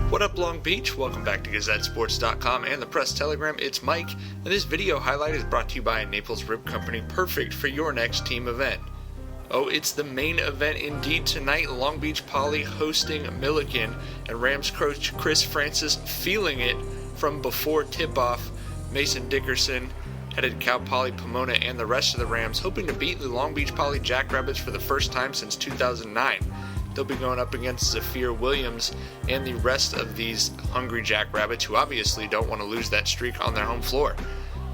What up, Long Beach? Welcome back to GazetteSports.com and the Press Telegram. It's Mike, and this video highlight is brought to you by Naples Rib Company, perfect for your next team event. Oh, it's the main event indeed tonight. Long Beach Poly hosting Millikan, and Rams coach Chris Francis feeling it from before tip-off. Mason Dickerson headed Cal Poly Pomona and the rest of the Rams, hoping to beat the Long Beach Poly Jackrabbits for the first time since 2009. They'll be going up against Zafir Williams and the rest of these hungry Jackrabbits, who obviously don't want to lose that streak on their home floor.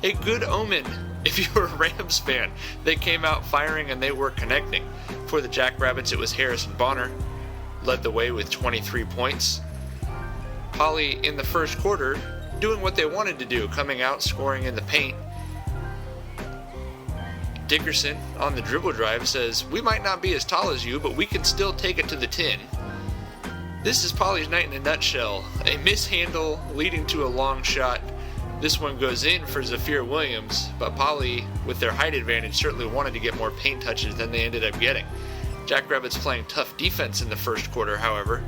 A good omen if you're a Rams fan. They came out firing and they were connecting. For the Jackrabbits, it was Harrison Bonner, led the way with 23 points. Poly in the first quarter doing what they wanted to do, coming out, scoring in the paint. Dickerson on the dribble drive says, "We might not be as tall as you, but we can still take it to the tin." This is Poly's night in a nutshell. A mishandle leading to a long shot. This one goes in for Zafir Williams, but Poly, with their height advantage, certainly wanted to get more paint touches than they ended up getting. Jackrabbits playing tough defense in the first quarter, however,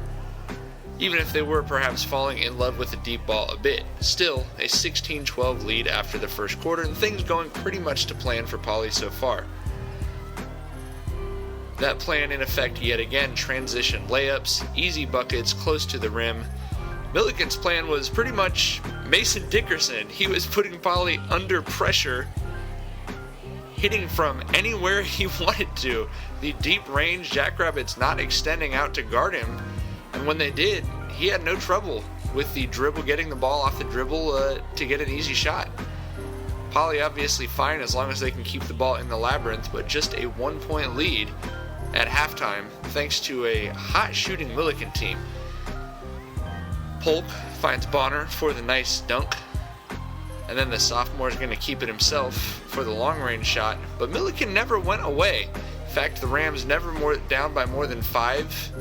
even if they were perhaps falling in love with the deep ball a bit. Still, a 16-12 lead after the first quarter, and things going pretty much to plan for Poly so far. That plan in effect yet again: transition layups, easy buckets close to the rim. Millikan's plan was pretty much Mason Dickerson. He was putting Poly under pressure, hitting from anywhere he wanted to. The deep range Jackrabbits not extending out to guard him. And when they did, he had no trouble with the dribble, getting the ball off the dribble to get an easy shot. Poly obviously fine as long as they can keep the ball in the labyrinth, but just a 1-point lead at halftime thanks to a hot shooting Millikan team. Polk finds Bonner for the nice dunk, and then the sophomore is going to keep it himself for the long range shot, but Millikan never went away. In fact, the Rams never down by more than 5.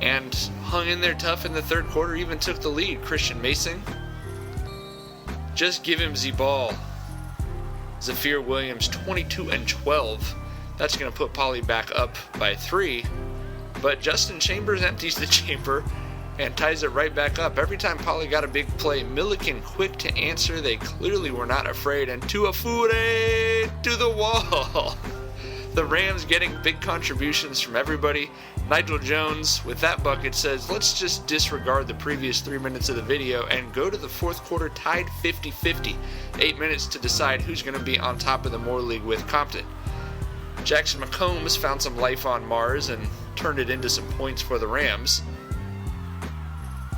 And hung in there tough in the third quarter, even took the lead. Christian Mason, just give him the ball. Zafir Williams, 22-12. That's going to put Poly back up by 3. But Justin Chambers empties the chamber and ties it right back up. Every time Poly got a big play, Millikan quick to answer. They clearly were not afraid. And Tuafure to the wall. The Rams getting big contributions from everybody. Nigel Jones with that bucket says, let's just disregard the previous 3 minutes of the video and go to the fourth quarter tied 50-50. 8 minutes to decide who's going to be on top of the Moore League with Compton. Jackson McCombs found some life on Mars and turned it into some points for the Rams.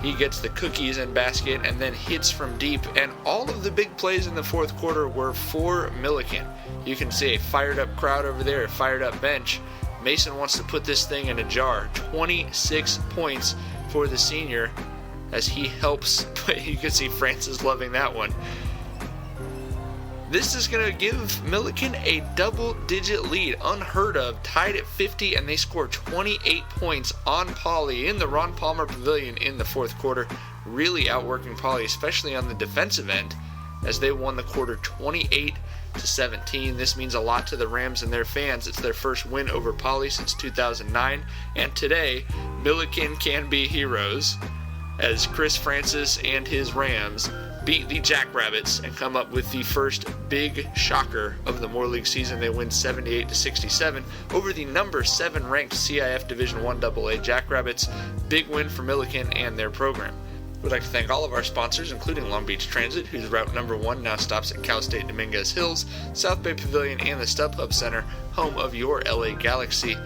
He gets the cookies and basket and then hits from deep, and all of the big plays in the fourth quarter were for Millikan. You can see a fired up crowd over there, a fired up bench. Mason wants to put this thing in a jar. 26 points for the senior as he helps. You can see Francis loving that one. This is going to give Millikan a double-digit lead, unheard of, tied at 50, and they score 28 points on Poly in the Ron Palmer Pavilion in the fourth quarter, really outworking Poly, especially on the defensive end, as they won the quarter 28-17. This means a lot to the Rams and their fans. It's their first win over Poly since 2009, and today, Millikan can be heroes, as Chris Francis and his Rams beat the Jackrabbits and come up with the first big shocker of the Moore League season. They win 78-67 over the number 7 ranked CIF Division I AA Jackrabbits. Big win for Millikan and their program. We'd like to thank all of our sponsors, including Long Beach Transit, whose route number 1 now stops at Cal State Dominguez Hills, South Bay Pavilion, and the StubHub Center, home of your LA Galaxy.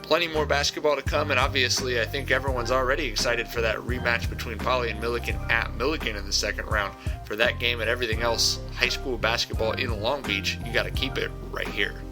Plenty more basketball to come, and obviously I think everyone's already excited for that rematch between Poly and Millikan at Millikan in the second round. For that game and everything else, high school basketball in Long Beach, you got to keep it right here.